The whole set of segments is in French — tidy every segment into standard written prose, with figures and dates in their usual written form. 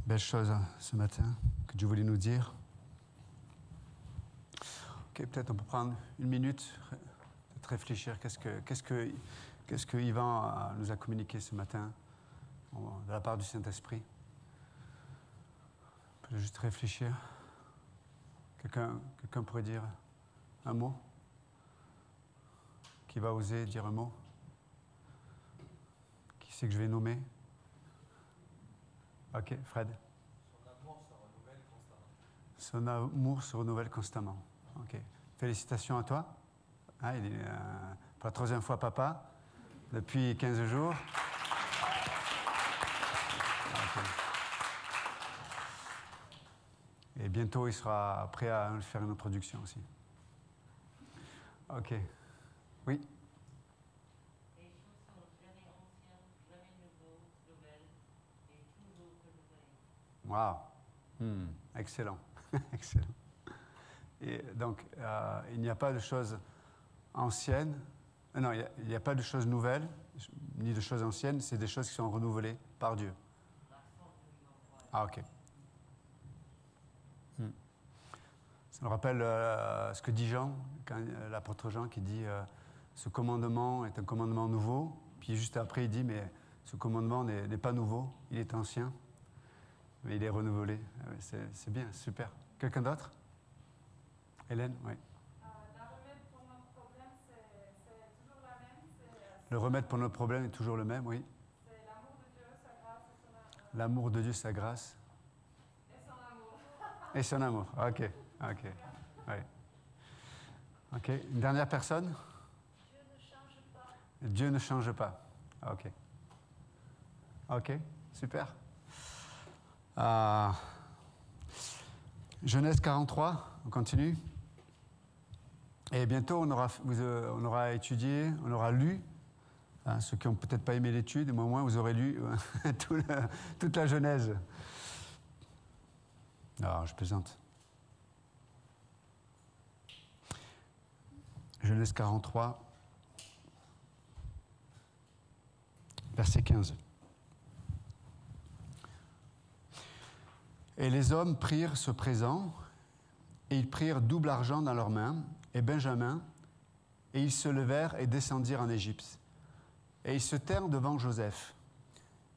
Belle chose ce matin que Dieu voulait nous dire. Ok, peut-être on peut prendre une minute de réfléchir. Qu'est-ce que Yvan nous a communiqué ce matin de la part du Saint-Esprit? On peut juste réfléchir. Quelqu'un pourrait dire un mot? Qui va oser dire un mot? Qui c'est que je vais nommer? Ok, Fred. Son amour se renouvelle constamment. Ok. Félicitations à toi. Ah, il est pour la troisième fois papa depuis 15 jours. Okay. Et bientôt, il sera prêt à faire une introduction aussi. Ok. Oui. Les choses sont jamais anciennes, jamais nouvelles, et toujours renouvelées. Wow. Excellent. Excellent. Et donc, il n'y a pas de choses anciennes. Non, il n'y a pas de choses nouvelles, ni de choses anciennes. C'est des choses qui sont renouvelées par Dieu. Ah, ok. Ça me rappelle ce que dit Jean, l'apôtre Jean, qui dit ce commandement est un commandement nouveau. Puis juste après, il dit mais ce commandement n'est pas nouveau, il est ancien, mais il est renouvelé. C'est bien, super. Quelqu'un d'autre? Hélène, oui. Le remède pour notre problème, c'est toujours la même. Le remède pour notre problème est toujours le même, oui. C'est l'amour de Dieu, sa grâce et son amour. L'amour de Dieu, sa grâce. Et son amour. Et son amour, ok. Ok, oui. Ok, une dernière personne? Dieu ne change pas. Dieu ne change pas. Ok. Ok, super. Genèse 43, on continue. Et bientôt, on aura étudié, on aura lu, ceux qui n'ont peut-être pas aimé l'étude, mais au moins vous aurez lu toute la Genèse. Non, je plaisante. Genèse 43, verset 15. Et les hommes prirent ce présent, et ils prirent double argent dans leurs mains, et Benjamin, et ils se levèrent et descendirent en Égypte. Et ils se tinrent devant Joseph.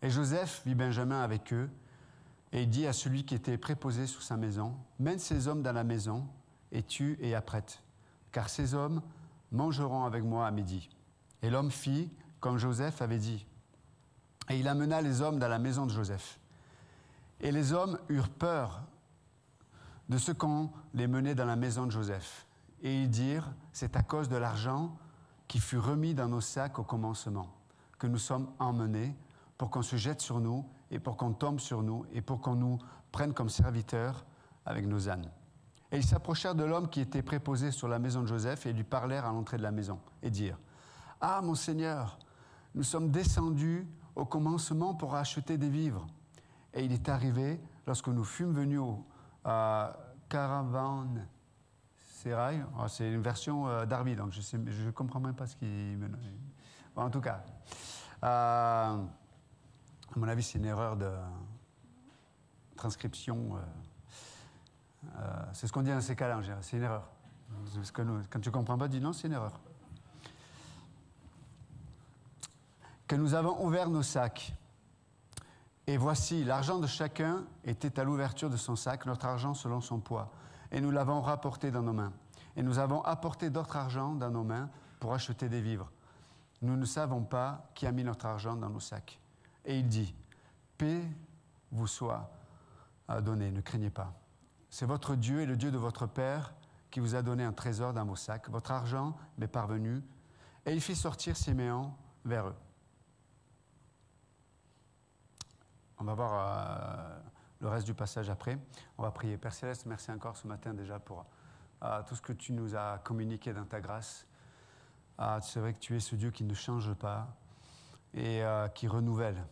Et Joseph vit Benjamin avec eux, et il dit à celui qui était préposé sur sa maison, « Mène ces hommes dans la maison, et tue et apprête, car ces hommes mangeront avec moi à midi. » Et l'homme fit comme Joseph avait dit. Et il amena les hommes dans la maison de Joseph. Et les hommes eurent peur de ce qu'on les menait dans la maison de Joseph. Et ils dirent, c'est à cause de l'argent qui fut remis dans nos sacs au commencement, que nous sommes emmenés pour qu'on se jette sur nous et pour qu'on tombe sur nous et pour qu'on nous prenne comme serviteurs avec nos ânes. Et ils s'approchèrent de l'homme qui était préposé sur la maison de Joseph et lui parlèrent à l'entrée de la maison et dirent, « Ah, mon Seigneur, nous sommes descendus au commencement pour acheter des vivres. Et il est arrivé, lorsque nous fûmes venus au Caravansérail, c'est une version d'Arby, donc je ne comprends même pas ce qu'il me... Bon, en tout cas, à mon avis, c'est une erreur de transcription. C'est ce qu'on dit dans ces cas-là, en général, c'est une erreur. Parce que quand tu ne comprends pas, dis non, c'est une erreur. Que nous avons ouvert nos sacs. Et voici, l'argent de chacun était à l'ouverture de son sac, notre argent selon son poids. Et nous l'avons rapporté dans nos mains. Et nous avons apporté d'autre argent dans nos mains pour acheter des vivres. Nous ne savons pas qui a mis notre argent dans nos sacs. Et il dit, paix vous soit donnée, ne craignez pas. C'est votre Dieu et le Dieu de votre Père qui vous a donné un trésor dans vos sacs. Votre argent m'est parvenu. Et il fit sortir Siméon vers eux. On va voir le reste du passage après. On va prier. Père Céleste, merci encore ce matin déjà pour tout ce que tu nous as communiqué dans ta grâce. C'est vrai que tu es ce Dieu qui ne change pas et qui renouvelle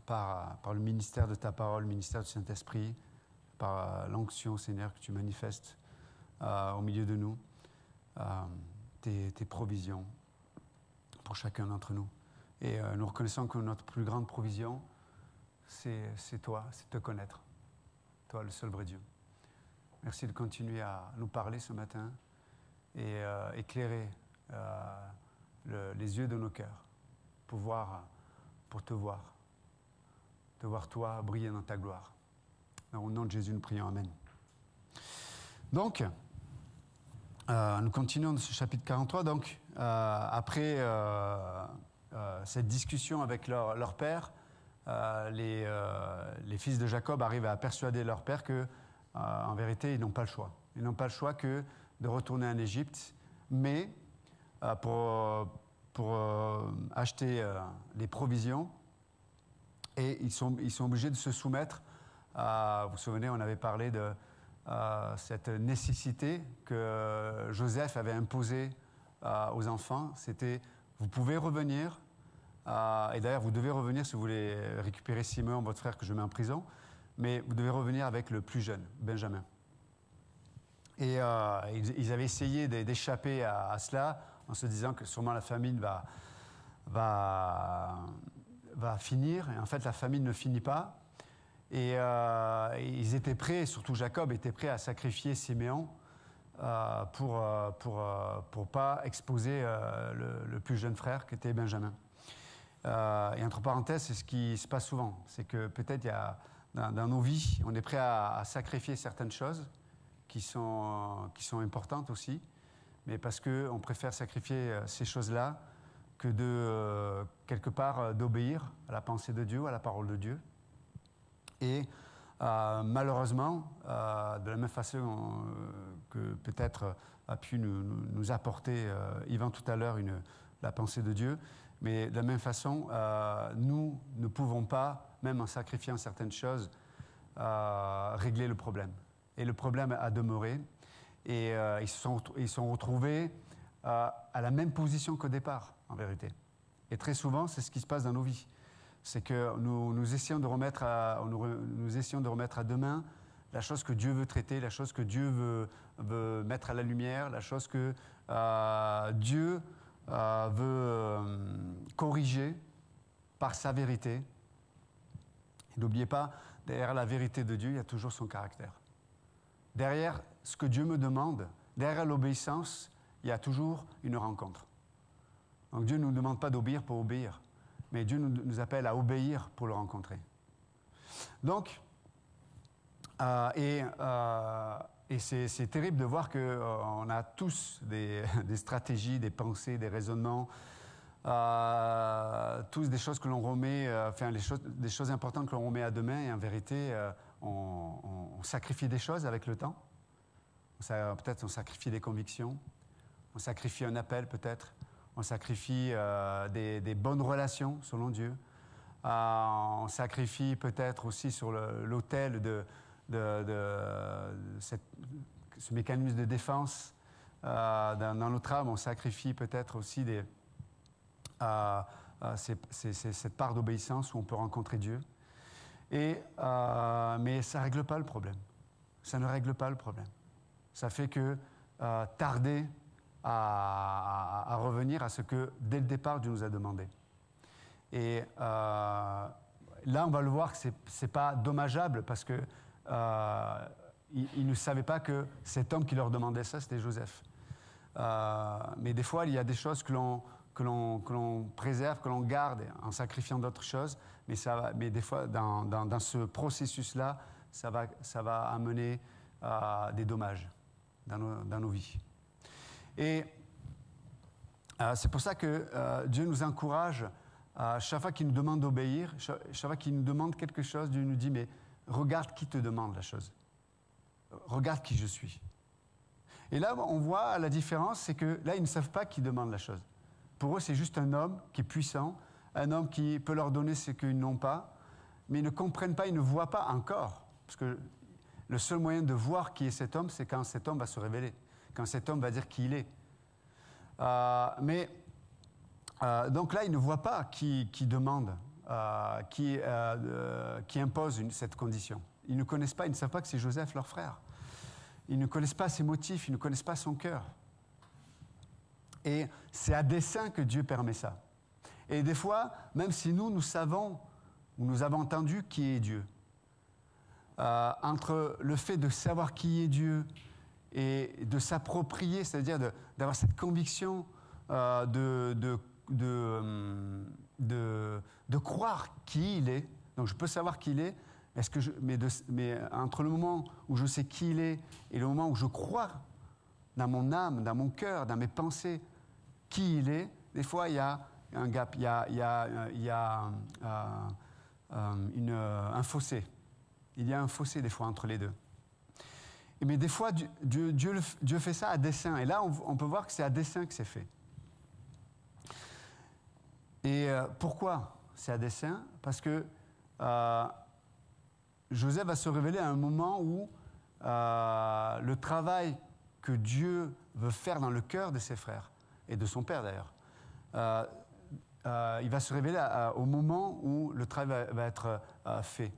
par le ministère de ta parole, le ministère du Saint-Esprit, par l'onction, Seigneur, que tu manifestes au milieu de nous, tes provisions pour chacun d'entre nous. Et nous reconnaissons que notre plus grande provision, c'est toi, c'est te connaître. Toi, le seul vrai Dieu. Merci de continuer à nous parler ce matin et éclairer les yeux de nos cœurs pour te voir toi briller dans ta gloire. Au nom de Jésus, nous prions. Amen. Donc, nous continuons dans ce chapitre 43. Donc, après cette discussion avec leur père, les fils de Jacob arrivent à persuader leur père que, en vérité, ils n'ont pas le choix. Ils n'ont pas le choix que de retourner en Égypte, mais pour acheter les provisions, et ils sont obligés de se soumettre. Vous vous souvenez, on avait parlé de cette nécessité que Joseph avait imposée aux enfants. C'était, vous pouvez revenir, et d'ailleurs vous devez revenir si vous voulez récupérer Simeon, votre frère que je mets en prison, mais vous devez revenir avec le plus jeune, Benjamin. Et ils avaient essayé d'échapper à cela en se disant que sûrement la famine va finir. Et en fait, la famine ne finit pas. Et ils étaient prêts, surtout Jacob était prêt à sacrifier Siméon pour pas exposer le plus jeune frère qui était Benjamin. Et entre parenthèses, c'est ce qui se passe souvent. C'est que peut-être dans nos vies, on est prêt à sacrifier certaines choses qui sont importantes aussi, mais parce qu'on préfère sacrifier ces choses-là que quelque part d'obéir à la pensée de Dieu, à la parole de Dieu. Et malheureusement, de la même façon que peut-être a pu nous apporter Yvan tout à l'heure la pensée de Dieu, mais de la même façon, nous ne pouvons pas, même en sacrifiant certaines choses, régler le problème. Et le problème a demeuré, et ils sont retrouvés à la même position qu'au départ, en vérité. Et très souvent, c'est ce qui se passe dans nos vies. C'est que nous essayons de remettre à demain la chose que Dieu veut traiter, la chose que Dieu veut mettre à la lumière, la chose que Dieu veut corriger par sa vérité. Et n'oubliez pas, derrière la vérité de Dieu, il y a toujours son caractère. Derrière ce que Dieu me demande, derrière l'obéissance, il y a toujours une rencontre. Donc Dieu ne nous demande pas d'obéir pour obéir, mais Dieu nous appelle à obéir pour le rencontrer. Donc, c'est terrible de voir qu'on a tous des stratégies, des pensées, des raisonnements, tous des choses que l'on remet, des choses importantes que l'on remet à demain, et en vérité, on sacrifie des choses avec le temps. Peut-être on sacrifie des convictions, on sacrifie un appel peut-être, on sacrifie des bonnes relations selon Dieu, on sacrifie peut-être aussi sur l'autel de ce mécanisme de défense dans notre âme, on sacrifie peut-être aussi cette part d'obéissance où on peut rencontrer Dieu. Mais ça ne règle pas le problème. Ça ne règle pas le problème. Ça fait que tarder à revenir à ce que, dès le départ, Dieu nous a demandé. Et là, on va le voir que ce n'est pas dommageable parce que ils ne savaient pas que cet homme qui leur demandait ça, c'était Joseph. Mais des fois, il y a des choses que l'on préserve, que l'on garde en sacrifiant d'autres choses, mais des fois, dans ce processus-là, ça va amener des dommages dans nos vies. Et c'est pour ça que Dieu nous encourage, chaque fois qu'il nous demande d'obéir, chaque fois qu'il nous demande quelque chose, Dieu nous dit, mais regarde qui te demande la chose. Regarde qui je suis. Et là, on voit la différence, c'est que là, ils ne savent pas qui demande la chose. Pour eux, c'est juste un homme qui est puissant, un homme qui peut leur donner ce qu'ils n'ont pas, mais ils ne comprennent pas, ils ne voient pas encore. Parce que le seul moyen de voir qui est cet homme, c'est quand cet homme va se révéler, quand cet homme va dire qui il est. Donc là, ils ne voient pas qui demande, qui impose cette condition. Ils ne connaissent pas, ils ne savent pas que c'est Joseph, leur frère. Ils ne connaissent pas ses motifs, ils ne connaissent pas son cœur. Et c'est à dessein que Dieu permet ça. Et des fois, même si nous savons où nous avons entendu qui est Dieu. Entre le fait de savoir qui est Dieu et de s'approprier, c'est-à-dire d'avoir cette conviction de croire qui il est. Donc je peux savoir qui il est, mais entre le moment où je sais qui il est et le moment où je crois dans mon âme, dans mon cœur, dans mes pensées, qui il est, des fois il y a un gap, il y a un fossé. Il y a un fossé des fois entre les deux. Mais des fois, Dieu fait ça à dessein. Et là, on peut voir que c'est à dessein que c'est fait. Et pourquoi c'est à dessein? Parce que Joseph va se révéler à un moment où le travail que Dieu veut faire dans le cœur de ses frères, et de son père d'ailleurs, il va se révéler au moment où le travail va être fait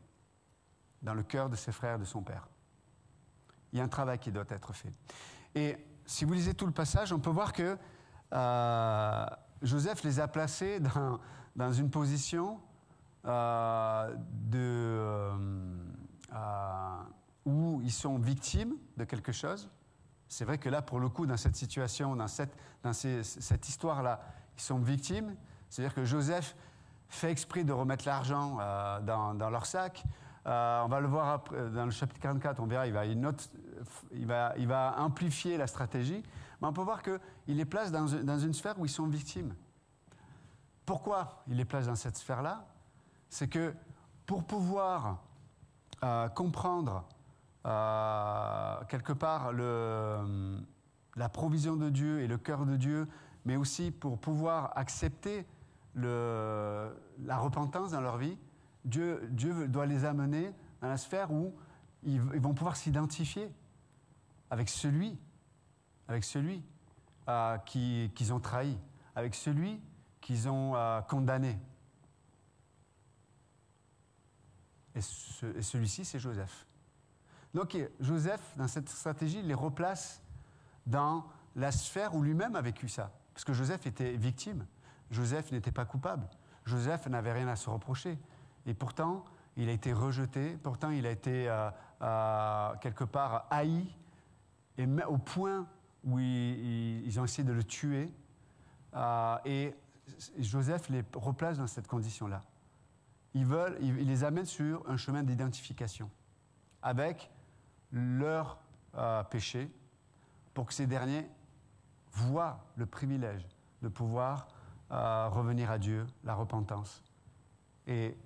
dans le cœur de ses frères et de son père. Il y a un travail qui doit être fait. Et si vous lisez tout le passage, on peut voir que Joseph les a placés dans une position où ils sont victimes de quelque chose. C'est vrai que là, pour le coup, dans cette situation, dans cette histoire-là, ils sont victimes. C'est-à-dire que Joseph fait exprès de remettre l'argent dans leur sac. On va le voir après, dans le chapitre 44, on verra, il va amplifier la stratégie. Mais on peut voir qu'il les place dans une sphère où ils sont victimes. Pourquoi il les place dans cette sphère-là? C'est que pour pouvoir comprendre quelque part la provision de Dieu et le cœur de Dieu, mais aussi pour pouvoir accepter la repentance dans leur vie, Dieu doit les amener dans la sphère où ils vont pouvoir s'identifier avec celui qu'ils ont trahi, avec celui qu'ils ont condamné. Et celui-ci, c'est Joseph. Donc Joseph, dans cette stratégie, il les replace dans la sphère où lui-même a vécu ça. Parce que Joseph était victime. Joseph n'était pas coupable. Joseph n'avait rien à se reprocher. Et pourtant, il a été rejeté. Pourtant, il a été quelque part haï. Et au point où ils ont essayé de le tuer. Et Joseph les replace dans cette condition-là. Il les amène sur un chemin d'identification avec leurs péchés pour que ces derniers voient le privilège de pouvoir revenir à Dieu, la repentance, et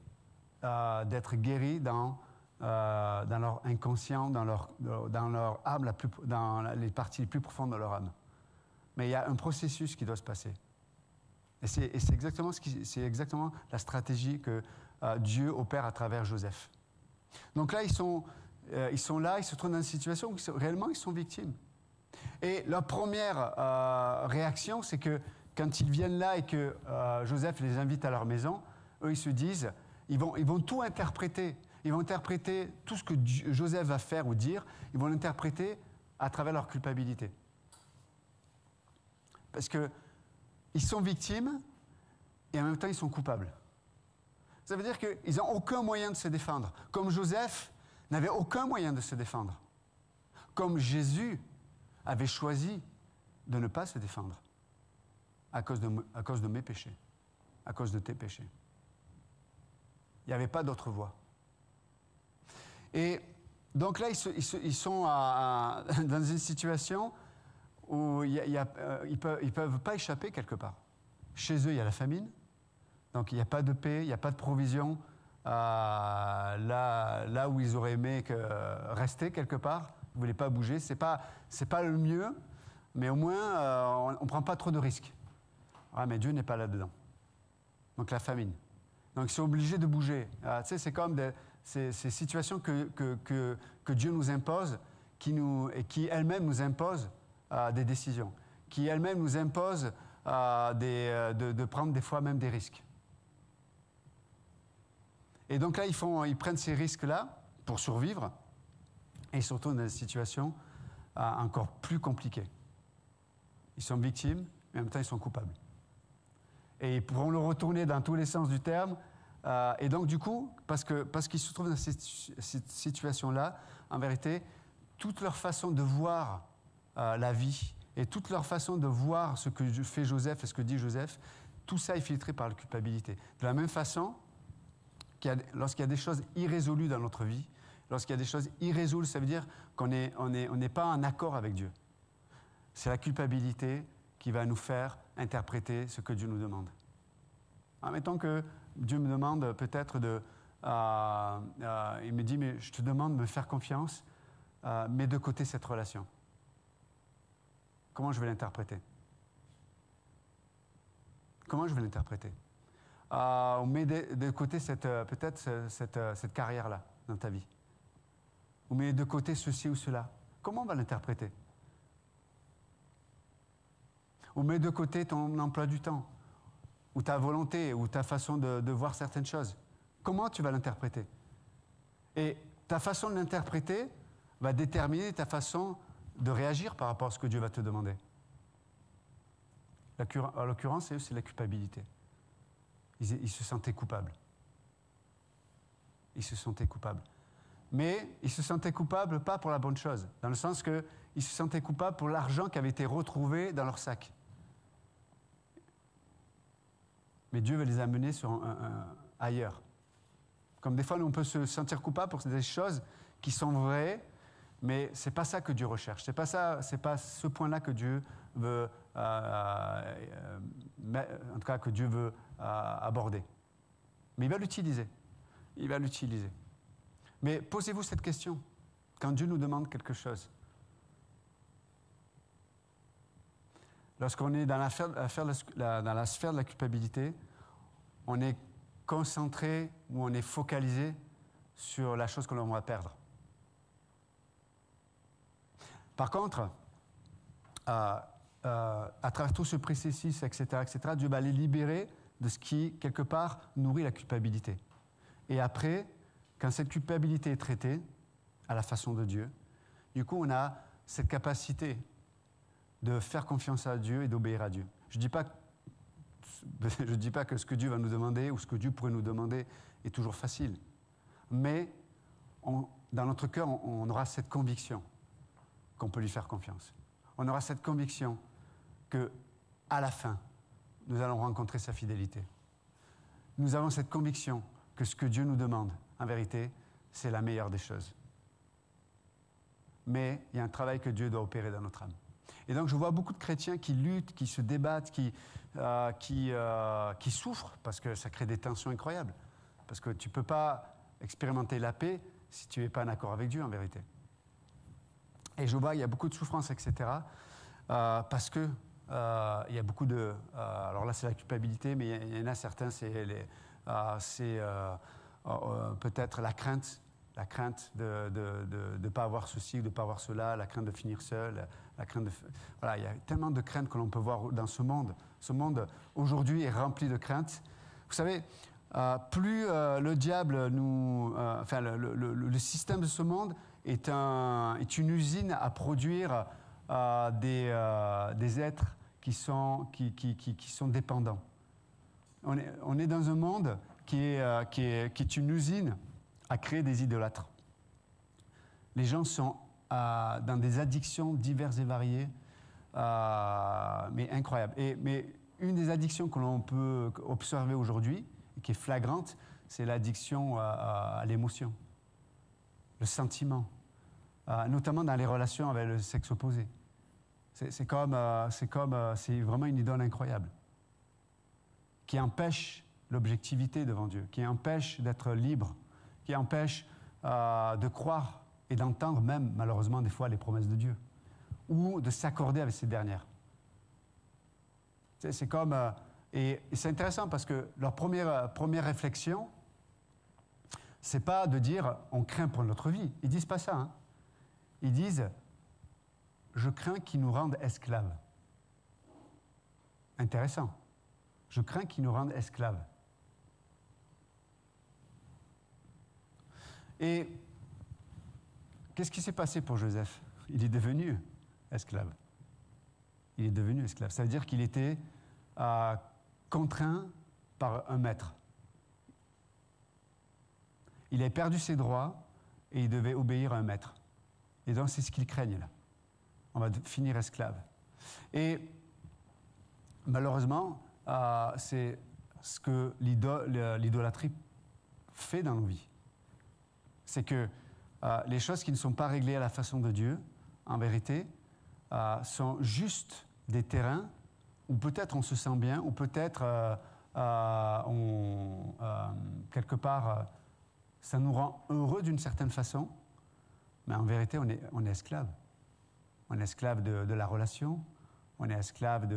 d'être guéris dans leur inconscient, dans leur âme, dans les parties les plus profondes de leur âme. Mais il y a un processus qui doit se passer. Et c'est exactement la stratégie que Dieu opère à travers Joseph. Donc là, ils sont là, ils se trouvent dans une situation où réellement ils sont victimes. Et leur première réaction, c'est que quand ils viennent là et que Joseph les invite à leur maison, eux, ils se disent, ils vont tout interpréter. Ils vont interpréter tout ce que Joseph va faire ou dire, ils vont l'interpréter à travers leur culpabilité. Parce qu'ils sont victimes et en même temps, ils sont coupables. Ça veut dire qu'ils n'ont aucun moyen de se défendre. Comme Joseph n'avait aucun moyen de se défendre. Comme Jésus avait choisi de ne pas se défendre à cause de mes péchés, à cause de tes péchés. Il n'y avait pas d'autre voie. Et donc là, ils sont dans une situation où ils ne peuvent pas échapper quelque part. Chez eux, il y a la famine. Donc il n'y a pas de paix, il n'y a pas de provision là où ils auraient aimé rester quelque part. Ils ne voulaient pas bouger. C'est pas le mieux, mais au moins on ne prend pas trop de risques. Ah, mais Dieu n'est pas là-dedans. Donc la famine. Donc ils sont obligés de bouger. Tu sais, c'est comme ces situations que Dieu nous impose, qui elles-mêmes nous imposent des décisions, qui elles-mêmes nous imposent de prendre des fois même des risques. Et donc là, ils prennent ces risques-là pour survivre et surtout dans des situations encore plus compliquées. Ils sont victimes, mais en même temps, ils sont coupables. Et pour le retourner dans tous les sens du terme, Et donc, du coup, parce qu'ils se trouvent dans cette situation-là, en vérité, toute leur façon de voir la vie et toute leur façon de voir ce que fait Joseph et ce que dit Joseph, tout ça est filtré par la culpabilité. De la même façon, lorsqu'il y a des choses irrésolues dans notre vie, lorsqu'il y a des choses irrésolues, ça veut dire qu'on n'est pas en accord avec Dieu. C'est la culpabilité qui va nous faire interpréter ce que Dieu nous demande. Admettons que Dieu me demande peut-être il me dit, mais je te demande de me faire confiance, mets de côté cette relation. Comment je vais l'interpréter? Comment je vais l'interpréter? On met de côté peut-être cette carrière-là dans ta vie. On met de côté ceci ou cela. Comment on va l'interpréter? On met de côté ton emploi du temps, ou ta volonté, ou ta façon de voir certaines choses. Comment tu vas l'interpréter? Et ta façon de l'interpréter va déterminer ta façon de réagir par rapport à ce que Dieu va te demander. En l'occurrence, c'est la culpabilité. Ils se sentaient coupables. Ils se sentaient coupables. Mais ils se sentaient coupables pas pour la bonne chose, dans le sens qu'ils se sentaient coupables pour l'argent qui avait été retrouvé dans leur sac. Mais Dieu veut les amener ailleurs. Comme des fois, nous, on peut se sentir coupable pour des choses qui sont vraies, mais ce n'est pas ça que Dieu recherche. Ce n'est pas ce point-là que Dieu veut, en tout cas, que Dieu veut aborder. Mais il va l'utiliser. Il va l'utiliser. Mais posez-vous cette question. Quand Dieu nous demande quelque chose, lorsqu'on est dans la sphère de la culpabilité, on est concentré ou on est focalisé sur la chose que l'on va perdre. Par contre, à travers tout ce processus, etc., Dieu va les libérer de ce qui, quelque part, nourrit la culpabilité. Et après, quand cette culpabilité est traitée, à la façon de Dieu, du coup, on a cette capacité de faire confiance à Dieu et d'obéir à Dieu. Je ne dis pas que ce que Dieu va nous demander ou ce que Dieu pourrait nous demander est toujours facile. Mais dans notre cœur, on aura cette conviction qu'on peut lui faire confiance. On aura cette conviction qu'à la fin, nous allons rencontrer sa fidélité. Nous avons cette conviction que ce que Dieu nous demande, en vérité, c'est la meilleure des choses. Mais il y a un travail que Dieu doit opérer dans notre âme. Et donc, je vois beaucoup de chrétiens qui luttent, qui se débattent, qui souffrent, parce que ça crée des tensions incroyables. Parce que tu ne peux pas expérimenter la paix si tu n'es pas en accord avec Dieu, en vérité. Et je vois, il y a beaucoup de souffrance, etc. Parce que il y a beaucoup de... alors là, c'est la culpabilité, mais il y en a certains, c'est peut-être la crainte de ne pas avoir ceci ou de ne pas avoir cela, la crainte de finir seul, la crainte de... Voilà, il y a tellement de craintes que l'on peut voir dans ce monde. Ce monde, aujourd'hui, est rempli de craintes. Vous savez, plus le diable le système de ce monde est une usine à produire des êtres qui sont dépendants. On est dans un monde qui est une usine à créer des idolâtres. Les gens sont dans des addictions diverses et variées, mais incroyables. Mais une des addictions que l'on peut observer aujourd'hui, qui est flagrante, c'est l'addiction à l'émotion, le sentiment, notamment dans les relations avec le sexe opposé. C'est vraiment une idole incroyable, qui empêche l'objectivité devant Dieu, qui empêche d'être libre, qui empêche de croire et d'entendre même, malheureusement, des fois, les promesses de Dieu, ou de s'accorder avec ces dernières. C'est comme... et c'est intéressant parce que leur première réflexion, c'est pas de dire « on craint pour notre vie ». Ils disent pas ça. Hein. Ils disent « je crains qu'ils nous rendent esclaves ». Intéressant. Je crains qu'ils nous rendent esclaves. Et qu'est-ce qui s'est passé pour Joseph? Il est devenu esclave. Il est devenu esclave. Ça veut dire qu'il était contraint par un maître. Il avait perdu ses droits et il devait obéir à un maître. Et donc, c'est ce qu'ils craignent là. On va finir esclave. Et malheureusement, c'est ce que l'idolâtrie fait dans nos vies. C'est que les choses qui ne sont pas réglées à la façon de Dieu, en vérité, sont juste des terrains où peut-être on se sent bien, ou peut-être quelque part ça nous rend heureux d'une certaine façon, mais en vérité on est esclave. On est esclave de la relation, on est esclave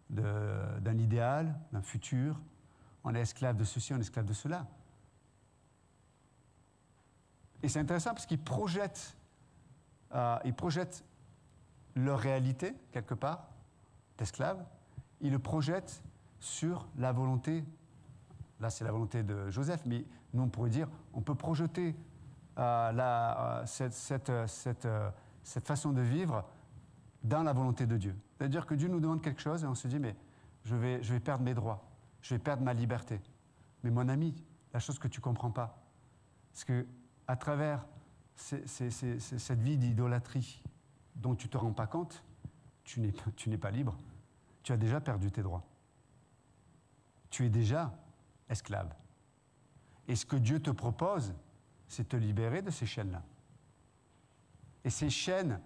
d'un idéal, d'un futur, on est esclave de ceci, on est esclave de cela. Et c'est intéressant parce qu'ils projettent leur réalité, quelque part, d'esclaves, ils le projettent sur la volonté, là c'est la volonté de Joseph, mais nous on pourrait dire, on peut projeter cette façon de vivre dans la volonté de Dieu. C'est-à-dire que Dieu nous demande quelque chose et on se dit, mais je vais perdre mes droits, je vais perdre ma liberté. Mais mon ami, la chose que tu ne comprends pas, c'est qu'à travers cette vie d'idolâtrie dont tu ne te rends pas compte, tu n'es pas libre. Tu as déjà perdu tes droits. Tu es déjà esclave. Et ce que Dieu te propose, c'est te libérer de ces chaînes-là. Et ces chaînes,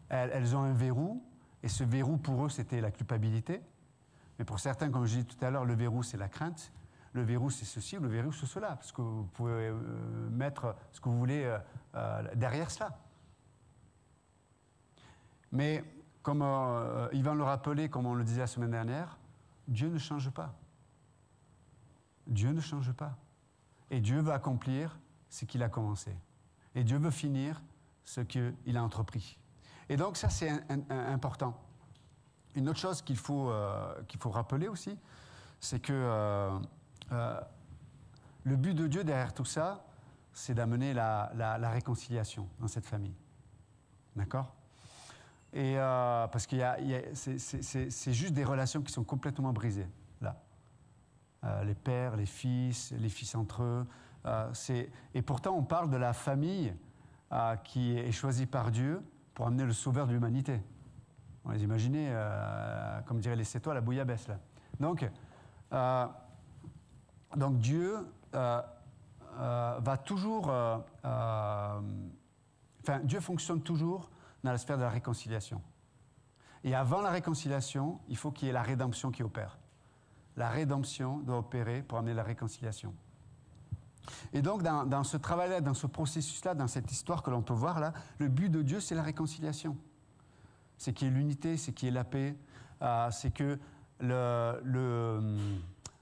elles ont un verrou, et ce verrou, pour eux, c'était la culpabilité. Mais pour certains, comme je disais tout à l'heure, le verrou, c'est la crainte. Le verrou, c'est ceci, ou le verrou, c'est cela. Parce que vous pouvez mettre ce que vous voulez derrière cela. Mais, comme Yvan le rappelait, comme on le disait la semaine dernière, Dieu ne change pas. Dieu ne change pas. Et Dieu veut accomplir ce qu'il a commencé. Et Dieu veut finir ce qu'il a entrepris. Et donc ça, c'est important. Une autre chose qu'il faut rappeler aussi, c'est que le but de Dieu derrière tout ça, c'est d'amener la réconciliation dans cette famille. D'accord ? Et parce que c'est juste des relations qui sont complètement brisées, là. Les pères, les fils entre eux. Et pourtant, on parle de la famille qui est choisie par Dieu pour amener le sauveur de l'humanité. On les imaginez, comme diraient les Sétois, la bouillabaisse, là. Donc Dieu va toujours... Dieu fonctionne toujours dans la sphère de la réconciliation. Et avant la réconciliation, il faut qu'il y ait la rédemption qui opère. La rédemption doit opérer pour amener la réconciliation. Et donc, dans ce travail-là, dans ce processus-là, dans cette histoire que l'on peut voir là, le but de Dieu, c'est la réconciliation. C'est qu'il y ait l'unité, c'est qu'il y ait la paix, c'est que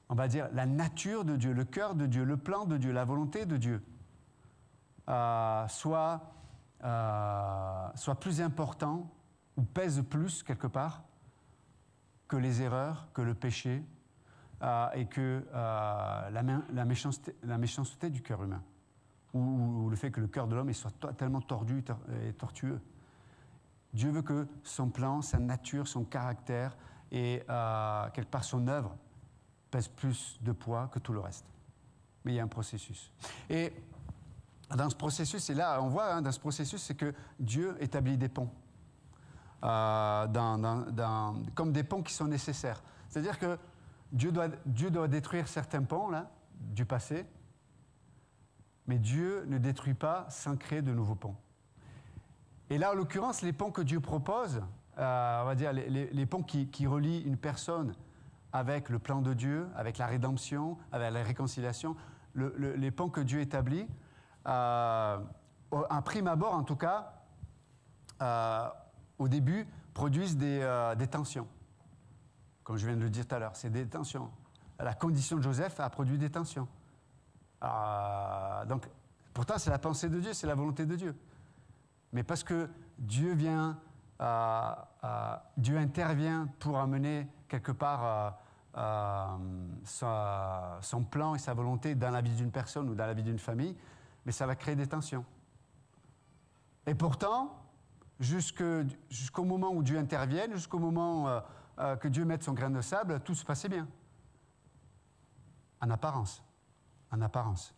on va dire, la nature de Dieu, le cœur de Dieu, le plan de Dieu, la volonté de Dieu soit plus important ou pèse plus quelque part que les erreurs, que le péché et que la méchanceté du cœur humain ou le fait que le cœur de l'homme soit tellement tordu et tortueux. Dieu veut que son plan, sa nature, son caractère et quelque part son œuvre pèse plus de poids que tout le reste. Mais il y a un processus. Et dans ce processus, et là on voit, dans ce processus, c'est que Dieu établit des ponts. Comme des ponts qui sont nécessaires. C'est-à-dire que Dieu doit détruire certains ponts là, du passé, mais Dieu ne détruit pas sans créer de nouveaux ponts. Et là, en l'occurrence, les ponts que Dieu propose, on va dire les ponts qui relient une personne avec le plan de Dieu, avec la rédemption, avec la réconciliation, les ponts que Dieu établit, à prime abord en tout cas, au début, produisent des tensions. Comme je viens de le dire tout à l'heure, c'est des tensions. La condition de Joseph a produit des tensions. Donc, pourtant, c'est la pensée de Dieu, c'est la volonté de Dieu. Mais parce que Dieu Dieu intervient pour amener quelque part son plan et sa volonté dans la vie d'une personne ou dans la vie d'une famille, mais ça va créer des tensions. Et pourtant, jusqu'au moment où Dieu intervienne, jusqu'au moment que Dieu mette son grain de sable, tout se passait bien. En apparence. En apparence.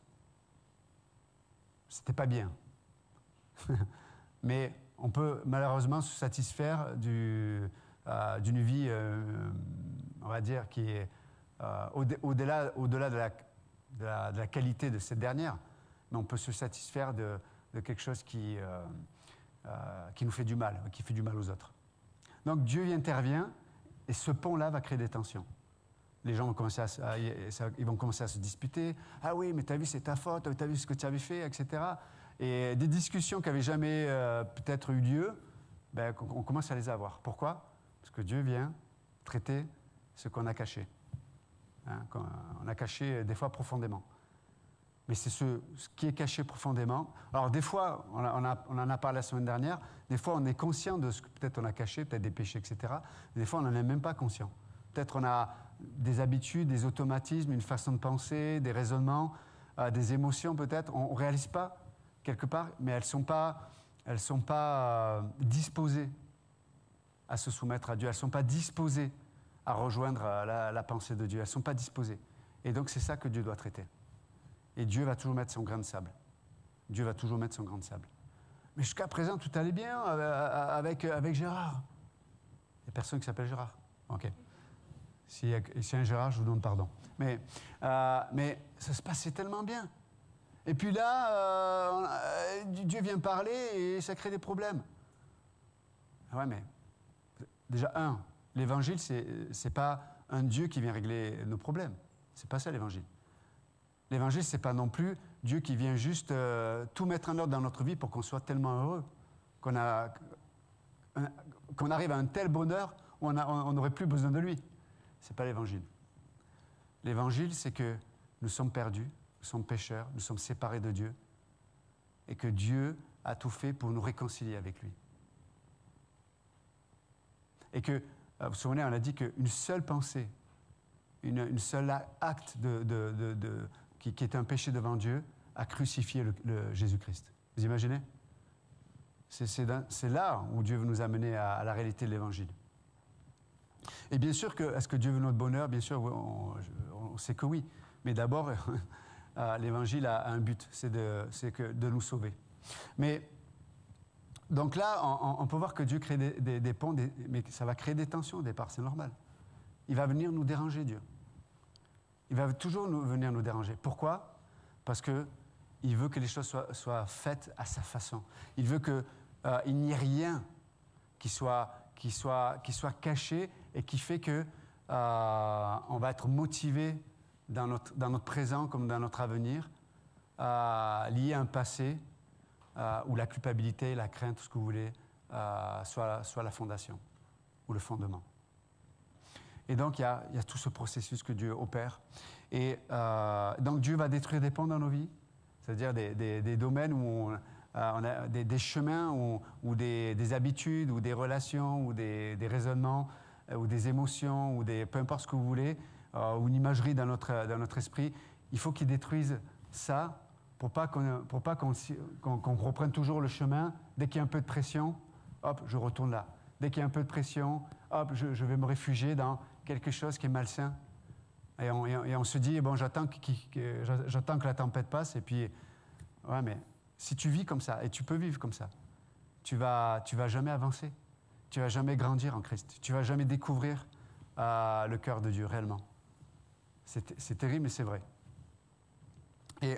c'était pas bien. Mais on peut malheureusement se satisfaire d'une vie, on va dire, qui est au-delà de la qualité de cette dernière, mais on peut se satisfaire de quelque chose qui nous fait du mal, qui fait du mal aux autres. Donc Dieu y intervient, et ce pont-là va créer des tensions. Les gens vont commencer ils vont commencer à se disputer. « Ah oui, mais t'as vu, c'est ta faute, t'as vu ce que tu avais fait, etc. » Et des discussions qui n'avaient jamais peut-être eu lieu, ben, on commence à les avoir. Pourquoi? Parce que Dieu vient traiter ce qu'on a caché. Hein, on a caché des fois profondément. Mais c'est ce qui est caché profondément. Alors des fois, on en a parlé la semaine dernière, des fois on est conscient de ce que peut-être on a caché, peut-être des péchés, etc. Des fois on n'en est même pas conscient. Peut-être on a des habitudes, des automatismes, une façon de penser, des raisonnements, des émotions peut-être. On ne réalise pas quelque part, mais elles ne sont pas disposées à se soumettre à Dieu. Elles ne sont pas disposées à rejoindre la pensée de Dieu. Elles ne sont pas disposées. Et donc c'est ça que Dieu doit traiter. Et Dieu va toujours mettre son grain de sable. Dieu va toujours mettre son grain de sable. Mais jusqu'à présent, tout allait bien avec Gérard. Il n'y a personne qui s'appelle Gérard. OK. S'il y a un Gérard, je vous demande pardon. Mais ça se passait tellement bien. Et puis là, Dieu vient parler et ça crée des problèmes. Ouais, mais déjà, l'évangile, c'est pas un Dieu qui vient régler nos problèmes. C'est pas ça l'évangile. L'évangile, c'est pas non plus Dieu qui vient juste tout mettre en ordre dans notre vie pour qu'on soit tellement heureux, qu'on arrive à un tel bonheur où on n'aurait plus besoin de lui. C'est pas l'évangile. L'évangile, c'est que nous sommes perdus, nous sommes pécheurs, nous sommes séparés de Dieu et que Dieu a tout fait pour nous réconcilier avec lui. Et que, vous vous souvenez, on a dit qu'une seule pensée, une seule acte qui est un péché devant Dieu, a crucifié le Jésus-Christ. Vous imaginez? C'est là où Dieu veut nous amener à la réalité de l'Évangile. Et bien sûr, est-ce que Dieu veut notre bonheur? Bien sûr, on sait que oui. Mais d'abord, l'Évangile a un but, c'est de nous sauver. Mais, donc là, on peut voir que Dieu crée des ponts, mais ça va créer des tensions au départ, c'est normal. Il va venir nous déranger, Dieu. Il va toujours venir nous déranger. Pourquoi? Parce qu'il veut que les choses soient faites à sa façon. Il veut qu'il n'y ait rien qui soit caché et qui fait qu'on va être motivé dans notre présent comme dans notre avenir, lié à un passé où la culpabilité, la crainte, tout ce que vous voulez, soit la fondation ou le fondement. Et donc, il y a tout ce processus que Dieu opère. Et donc, Dieu va détruire des ponts dans nos vies, c'est-à-dire des domaines où on a des chemins ou des habitudes ou des relations ou des raisonnements ou des émotions ou peu importe ce que vous voulez, ou une imagerie dans notre esprit. Il faut qu'il détruise ça pour pas qu'on reprenne toujours le chemin. Dès qu'il y a un peu de pression, hop, je retourne là. Dès qu'il y a un peu de pression, hop, je vais me réfugier dans quelque chose qui est malsain. Et on se dit, bon, j'attends que la tempête passe. Et puis, ouais, mais si tu vis comme ça, et tu peux vivre comme ça, tu vas jamais avancer. Tu vas jamais grandir en Christ. Tu vas jamais découvrir le cœur de Dieu réellement. C'est terrible, mais c'est vrai. Et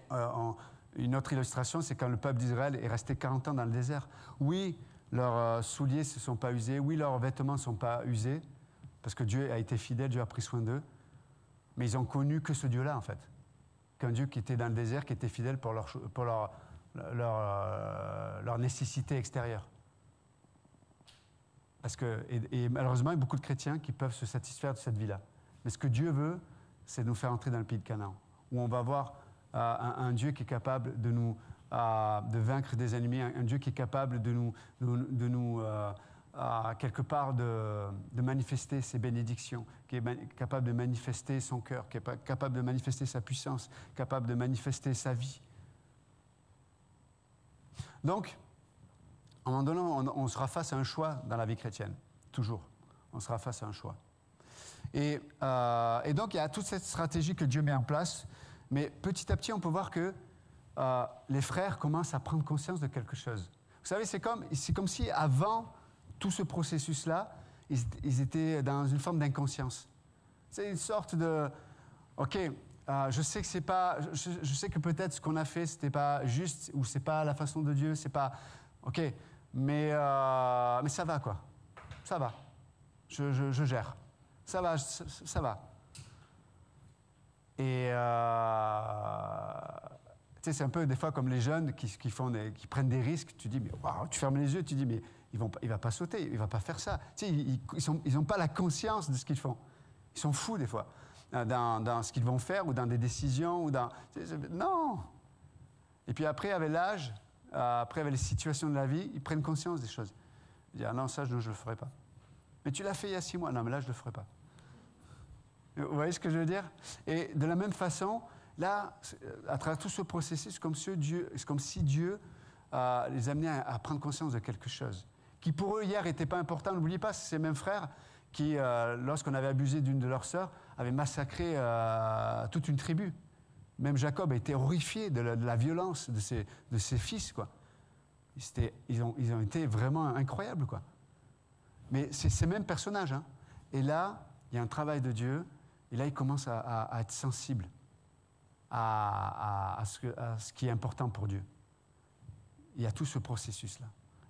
une autre illustration, c'est quand le peuple d'Israël est resté 40 ans dans le désert. Oui, leurs souliers ne se sont pas usés. Oui, leurs vêtements ne sont pas usés. Parce que Dieu a été fidèle, Dieu a pris soin d'eux. Mais ils n'ont connu que ce Dieu-là, en fait. Qu'un Dieu qui était dans le désert, qui était fidèle pour leur nécessité extérieure. Et malheureusement, il y a beaucoup de chrétiens qui peuvent se satisfaire de cette vie-là. Mais ce que Dieu veut, c'est de nous faire entrer dans le pays de Canaan, où on va voir un Dieu qui est capable de vaincre des ennemis, un Dieu qui est capable de nous quelque part de manifester ses bénédictions, qui est capable de manifester son cœur, qui est capable de manifester sa puissance, capable de manifester sa vie. Donc, à un moment donné, on sera face à un choix dans la vie chrétienne, toujours. On sera face à un choix. Et donc, il y a toute cette stratégie que Dieu met en place, mais petit à petit, on peut voir que les frères commencent à prendre conscience de quelque chose. Vous savez, c'est comme si avant tout ce processus-là, ils étaient dans une forme d'inconscience. C'est une sorte de... OK, je sais que c'est pas... Je sais que peut-être ce qu'on a fait, c'était pas juste, ou c'est pas la façon de Dieu, c'est pas... OK, mais ça va, quoi. Ça va. Je gère. Ça va, ça va. Et... tu sais, c'est un peu des fois comme les jeunes qui prennent des risques. Tu dis, mais waouh, tu fermes les yeux, tu dis, mais il ne va pas sauter, il ne va pas faire ça. Tu sais, ils n'ont pas la conscience de ce qu'ils font. Ils sont fous des fois dans ce qu'ils vont faire ou dans des décisions. Non. Et puis après, avec l'âge, après avec les situations de la vie, ils prennent conscience des choses. Ils disent, ah non, ça, je ne le ferai pas. Mais tu l'as fait il y a 6 mois. Non, mais là, je ne le ferai pas. Vous voyez ce que je veux dire? Et de la même façon, là, à travers tout ce processus, c'est comme si Dieu les amenait à prendre conscience de quelque chose qui pour eux hier n'était pas important. N'oubliez pas, c'est ces mêmes frères qui, lorsqu'on avait abusé d'une de leurs sœurs, avaient massacré toute une tribu. Même Jacob a été horrifié de la violence de ses fils, quoi. Ils ont été vraiment incroyables, quoi. Mais c'est ces mêmes personnages, hein. Et là, il y a un travail de Dieu, et là, ils commencent à être sensibles à ce qui est important pour Dieu. Il y a tout ce processus-là.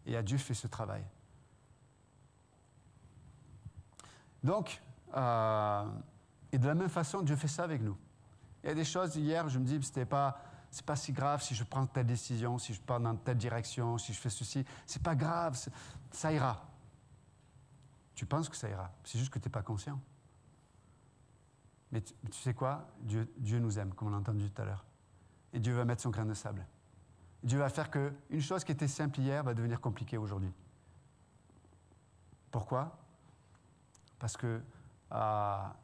Et Dieu fait ce travail. Donc, et de la même façon, Dieu fait ça avec nous. Il y a des choses, hier, je me dis, c'est pas si grave si je prends telle décision, si je pars dans telle direction, si je fais ceci. C'est pas grave, ça ira. Tu penses que ça ira, c'est juste que tu n'es pas conscient. Mais tu sais quoi? Dieu nous aime, comme on l'a entendu tout à l'heure. Et Dieu va mettre son grain de sable. Dieu va faire qu'une chose qui était simple hier va devenir compliquée aujourd'hui. Pourquoi? Parce que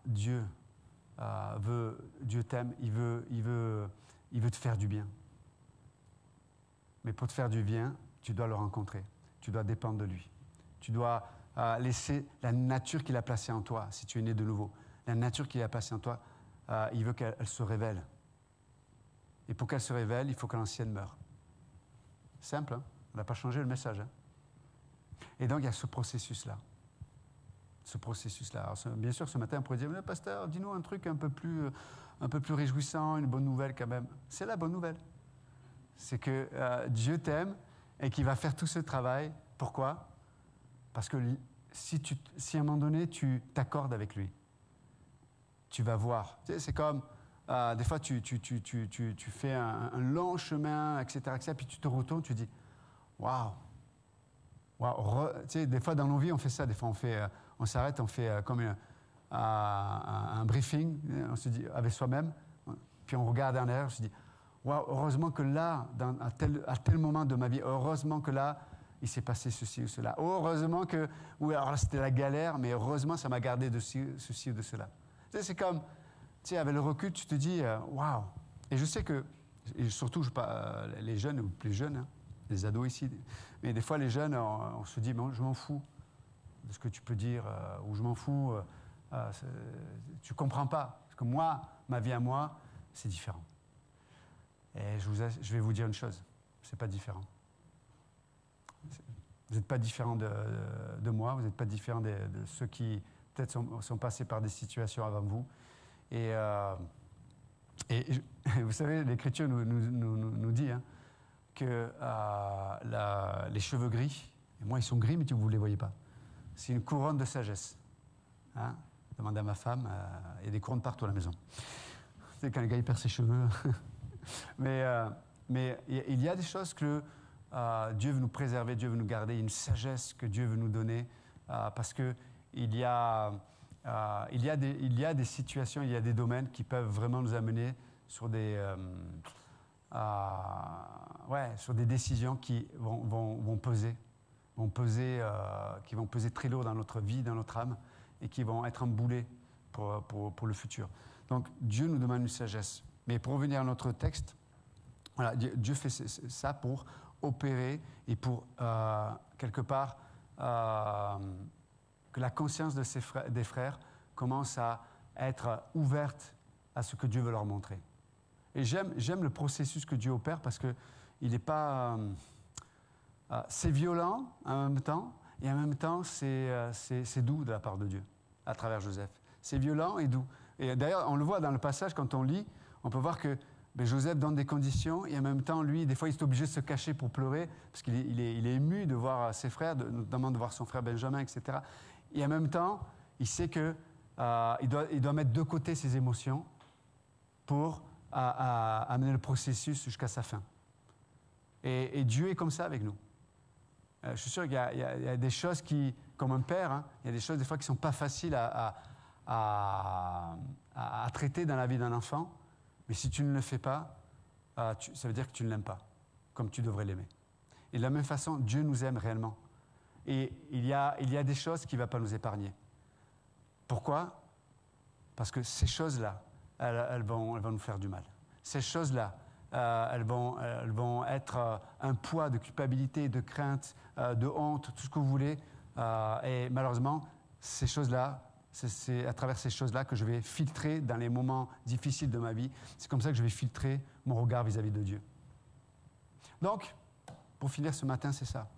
Dieu t'aime, il veut te faire du bien. Mais pour te faire du bien, tu dois le rencontrer. Tu dois dépendre de lui. Tu dois laisser la nature qu'il a placée en toi, si tu es né de nouveau. La nature qu'il a placée en toi, il veut qu'elle se révèle. Et pour qu'elle se révèle, il faut que l'ancienne meure. Simple, hein? On n'a pas changé le message. Hein? Et donc, il y a ce processus-là. Alors, bien sûr, ce matin, on pourrait dire, mais pasteur, dis-nous un truc un peu plus réjouissant, une bonne nouvelle quand même. C'est la bonne nouvelle. C'est que Dieu t'aime et qu'il va faire tout ce travail. Pourquoi? Parce que si à un moment donné, tu t'accordes avec lui, tu vas voir. Tu sais, c'est comme, des fois, tu fais un long chemin, etc., puis tu te retournes, tu dis, waouh! Tu sais, des fois, dans nos vies, on fait ça. Des fois, on s'arrête, on fait comme un briefing, on se dit, avec soi-même, puis on regarde en arrière, on se dit, waouh, heureusement que là, à tel moment de ma vie, heureusement que là, il s'est passé ceci ou cela. Heureusement que, oui, alors là, c'était la galère, mais heureusement, ça m'a gardé de ceci ou de cela. Tu sais, c'est comme, tu sais, avec le recul, tu te dis, waouh. Et je sais que, et surtout, les jeunes ou plus jeunes, hein, les ados ici, mais des fois, les jeunes, on se dit, je m'en fous de ce que tu peux dire, ou je m'en fous, tu ne comprends pas. Parce que moi, ma vie à moi, c'est différent. Et je vais vous dire une chose, c'est pas différent. Vous n'êtes pas différent de moi, vous n'êtes pas différent de ceux qui peut-être sont passés par des situations avant vous. Et vous savez, l'Écriture nous dit hein, que les cheveux gris, et moi ils sont gris mais vous ne les voyez pas, c'est une couronne de sagesse. Hein? Demandez à ma femme, il y a des couronnes partout à la maison. C'est quand le gars il perd ses cheveux. mais il y a des choses que Dieu veut nous préserver, Dieu veut nous garder, il y a une sagesse que Dieu veut nous donner, parce qu'il y a des situations, il y a des domaines qui peuvent vraiment nous amener sur des décisions qui vont peser, qui vont peser très lourd dans notre vie, dans notre âme, et qui vont être emboulées pour le futur. Donc Dieu nous demande une sagesse. Mais pour revenir à notre texte, voilà, Dieu fait ça pour opérer et pour, quelque part, que la conscience des frères commence à être ouverte à ce que Dieu veut leur montrer. Et j'aime le processus que Dieu opère parce qu'il n'est pas... c'est violent en même temps, et en même temps, c'est doux de la part de Dieu, à travers Joseph. C'est violent et doux. Et d'ailleurs, on le voit dans le passage, quand on lit, on peut voir que Joseph donne des conditions, et en même temps, lui, des fois, il est obligé de se cacher pour pleurer, parce qu'il est ému de voir ses frères, notamment de voir son frère Benjamin, etc. Et en même temps, il sait qu'il doit mettre de côté ses émotions pour amener le processus jusqu'à sa fin. Et Dieu est comme ça avec nous. Je suis sûr qu'il y a des choses qui, comme un père, hein, il y a des choses des fois qui ne sont pas faciles à traiter dans la vie d'un enfant, mais si tu ne le fais pas, ça veut dire que tu ne l'aimes pas, comme tu devrais l'aimer. Et de la même façon, Dieu nous aime réellement. Et il y a des choses qu'il ne va pas nous épargner. Pourquoi? Parce que ces choses-là, elles vont nous faire du mal. Ces choses-là, elles vont être un poids de culpabilité, de crainte, de honte, tout ce que vous voulez. Et malheureusement, ces choses-là, c'est à travers ces choses-là que je vais filtrer dans les moments difficiles de ma vie. C'est comme ça que je vais filtrer mon regard vis-à-vis de Dieu. Donc, pour finir ce matin, c'est ça.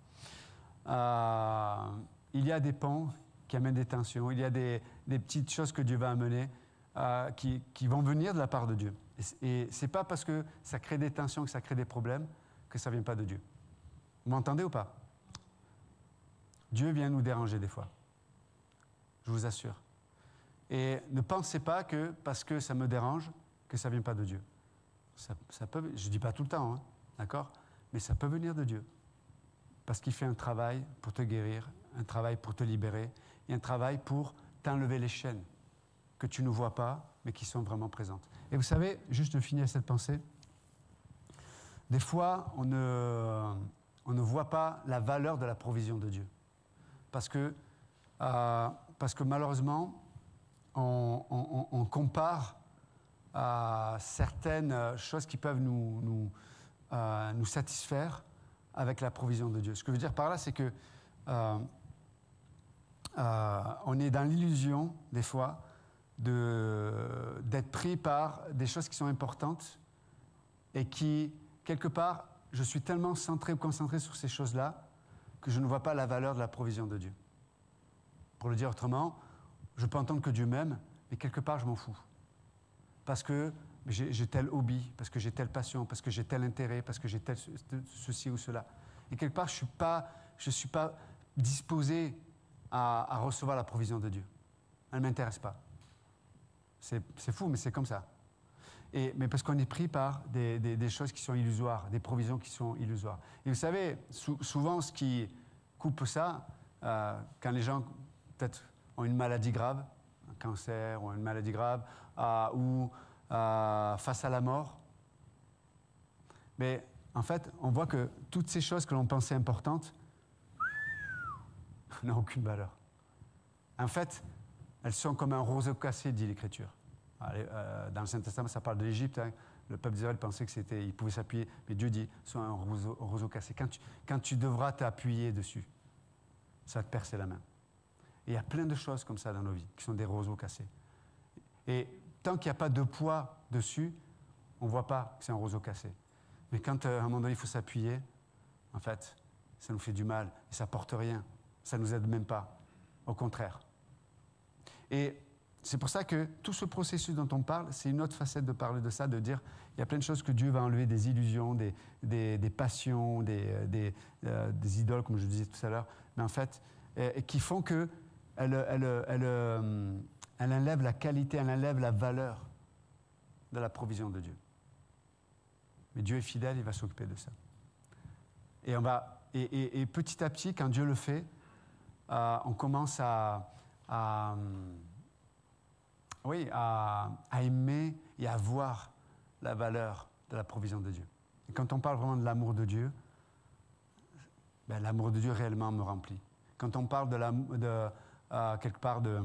Il y a des ponts qui amènent des tensions. Il y a des petites choses que Dieu va amener qui vont venir de la part de Dieu. Et ce n'est pas parce que ça crée des tensions, que ça crée des problèmes, que ça ne vient pas de Dieu. Vous m'entendez ou pas? Dieu vient nous déranger des fois. Je vous assure. Et ne pensez pas que parce que ça me dérange, que ça ne vient pas de Dieu. Ça peut, je ne dis pas tout le temps, hein, d'accord? Mais ça peut venir de Dieu. Parce qu'il fait un travail pour te guérir, un travail pour te libérer, et un travail pour t'enlever les chaînes que tu ne vois pas, mais qui sont vraiment présentes. Et vous savez, juste de finir cette pensée, des fois, on ne voit pas la valeur de la provision de Dieu. Parce que malheureusement, on compare à certaines choses qui peuvent nous satisfaire avec la provision de Dieu. Ce que je veux dire par là, c'est que on est dans l'illusion, des fois, d'être pris par des choses qui sont importantes et qui, quelque part, je suis tellement centré ou concentré sur ces choses-là que je ne vois pas la valeur de la provision de Dieu. Pour le dire autrement, je peux entendre que Dieu m'aime, mais quelque part, je m'en fous. Parce que j'ai tel hobby, parce que j'ai telle passion, parce que j'ai tel intérêt, parce que j'ai tel ceci ou cela. Et quelque part, je ne suis pas disposé à recevoir la provision de Dieu. Elle ne m'intéresse pas. C'est fou, mais c'est comme ça. Mais parce qu'on est pris par des choses qui sont illusoires, des provisions qui sont illusoires. Et vous savez, souvent, ce qui coupe ça, quand les gens, peut-être, ont une maladie grave, un cancer ou une maladie grave, ou face à la mort, mais en fait, on voit que toutes ces choses que l'on pensait importantes n'ont aucune valeur. En fait, elles sont comme un roseau cassé, dit l'Écriture. Dans le Saint-Testament, ça parle de l'Égypte. Hein. Le peuple d'Israël pensait qu'il pouvait s'appuyer, mais Dieu dit, soit un roseau cassé. Quand tu devras t'appuyer dessus, ça va te percer la main. Et il y a plein de choses comme ça dans nos vies, qui sont des roseaux cassés. Et tant qu'il n'y a pas de poids dessus, on ne voit pas que c'est un roseau cassé. Mais quand à un moment donné, il faut s'appuyer, en fait, ça nous fait du mal, et ça ne porte rien. Ça ne nous aide même pas. Au contraire. Et c'est pour ça que tout ce processus dont on parle, c'est une autre facette de parler de ça, de dire il y a plein de choses que Dieu va enlever, des illusions, des passions, des idoles, comme je disais tout à l'heure, mais en fait, qui font qu'elle enlève la qualité, elle enlève la valeur de la provision de Dieu. Mais Dieu est fidèle, il va s'occuper de ça. Et petit à petit, quand Dieu le fait, on commence à aimer et à voir la valeur de la provision de Dieu. Et quand on parle vraiment de l'amour de Dieu, l'amour de Dieu réellement me remplit. Quand on parle quelque part de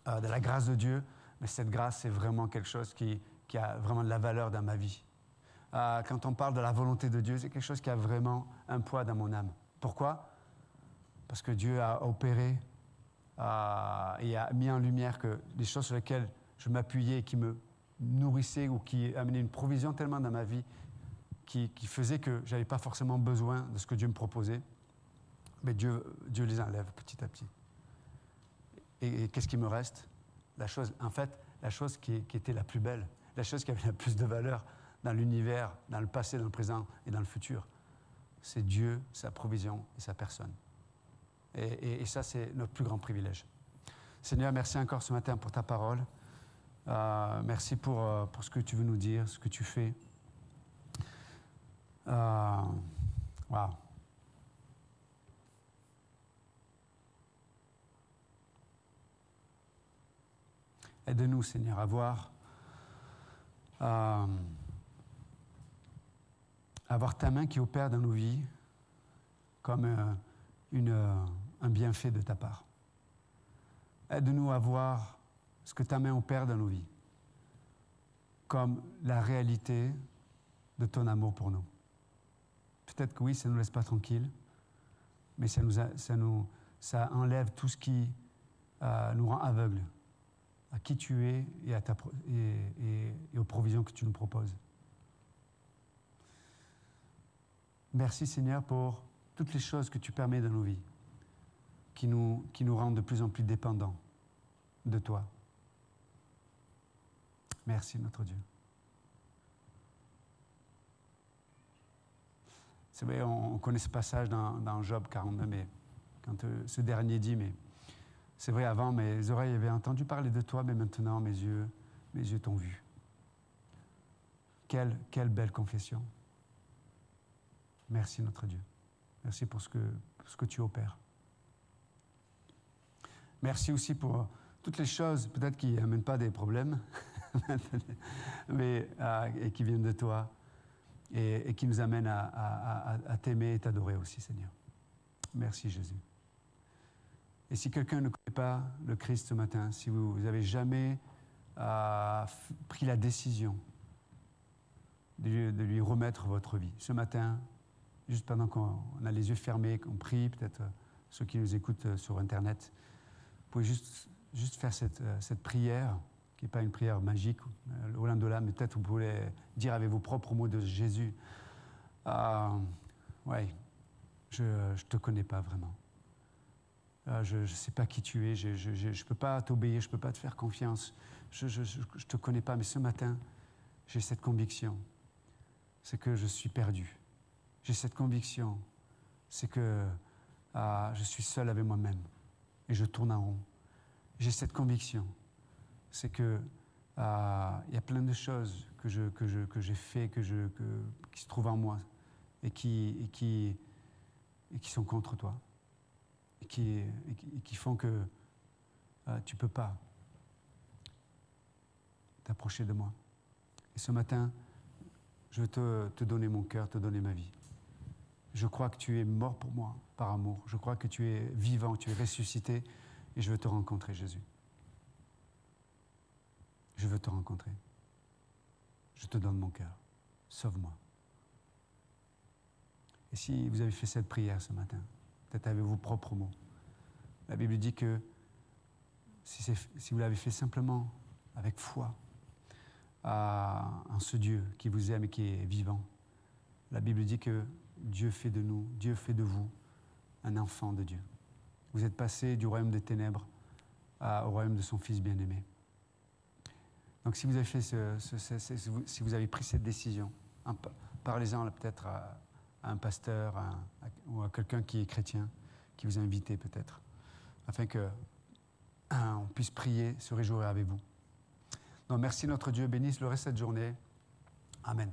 la grâce de Dieu, mais cette grâce, c'est vraiment quelque chose qui a vraiment de la valeur dans ma vie. Quand on parle de la volonté de Dieu, c'est quelque chose qui a vraiment un poids dans mon âme. Pourquoi? Parce que Dieu a opéré et a mis en lumière que les choses sur lesquelles je m'appuyais et qui me nourrissait ou qui amenait une provision tellement dans ma vie qui faisait que je n'avais pas forcément besoin de ce que Dieu me proposait. Mais Dieu les enlève petit à petit. Et qu'est-ce qui me reste? La chose qui était la plus belle, la chose qui avait la plus de valeur dans l'univers, dans le passé, dans le présent et dans le futur, c'est Dieu, sa provision et sa personne. Et ça, c'est notre plus grand privilège. Seigneur, merci encore ce matin pour ta parole. Merci pour ce que tu veux nous dire, ce que tu fais. Wow. Aide-nous, Seigneur, à voir ta main qui opère dans nos vies comme un bienfait de ta part. Aide-nous à voir ce que ta main opère dans nos vies comme la réalité de ton amour pour nous. Peut-être que oui, ça ne nous laisse pas tranquilles, mais ça enlève tout ce qui nous rend aveugles à qui tu es et aux provisions que tu nous proposes. Merci Seigneur pour toutes les choses que tu permets dans nos vies, qui nous rendent de plus en plus dépendants de toi. Merci notre Dieu. C'est vrai, on connaît ce passage dans Job 42, mais quand ce dernier dit, mais c'est vrai, avant, mes oreilles avaient entendu parler de toi, mais maintenant, mes yeux t'ont vu. Quelle belle confession. Merci, notre Dieu. Merci pour ce que tu opères. Merci aussi pour toutes les choses, peut-être qui n'amènent pas des problèmes, et qui viennent de toi, et qui nous amènent à t'aimer et t'adorer aussi, Seigneur. Merci, Jésus. Et si quelqu'un ne connaît pas le Christ ce matin, si vous n'avez jamais pris la décision de lui remettre votre vie, ce matin, juste pendant qu'on a les yeux fermés, qu'on prie, peut-être ceux qui nous écoutent sur Internet, vous pouvez juste faire cette prière, qui n'est pas une prière magique, loin de là, mais peut-être vous pouvez dire avec vos propres mots de Jésus, ouais, je ne te connais pas vraiment. Je ne sais pas qui tu es, je ne peux pas t'obéir, je ne peux pas te faire confiance, je ne te connais pas, mais ce matin, j'ai cette conviction, c'est que je suis perdu. J'ai cette conviction, c'est que je suis seul avec moi-même et je tourne en rond. J'ai cette conviction, c'est que il y a plein de choses que j'ai fait, qui se trouvent en moi et qui sont contre toi. Et qui font que tu ne peux pas t'approcher de moi. Et ce matin, je veux te donner mon cœur, te donner ma vie. Je crois que tu es mort pour moi par amour. Je crois que tu es vivant, tu es ressuscité et je veux te rencontrer, Jésus. Je veux te rencontrer. Je te donne mon cœur. Sauve-moi. Et si vous avez fait cette prière ce matin, peut-être avec vos propres mots. La Bible dit que si vous l'avez fait simplement avec foi en ce Dieu qui vous aime et qui est vivant, la Bible dit que Dieu fait de nous, Dieu fait de vous un enfant de Dieu. Vous êtes passé du royaume des ténèbres au royaume de son Fils bien-aimé. Donc si vous avez fait si vous avez pris cette décision, parlez-en peut-être à un pasteur ou à quelqu'un qui est chrétien, qui vous a invité peut-être, afin qu'on puisse prier, se réjouir avec vous. Donc merci notre Dieu, bénisse le reste de cette journée. Amen.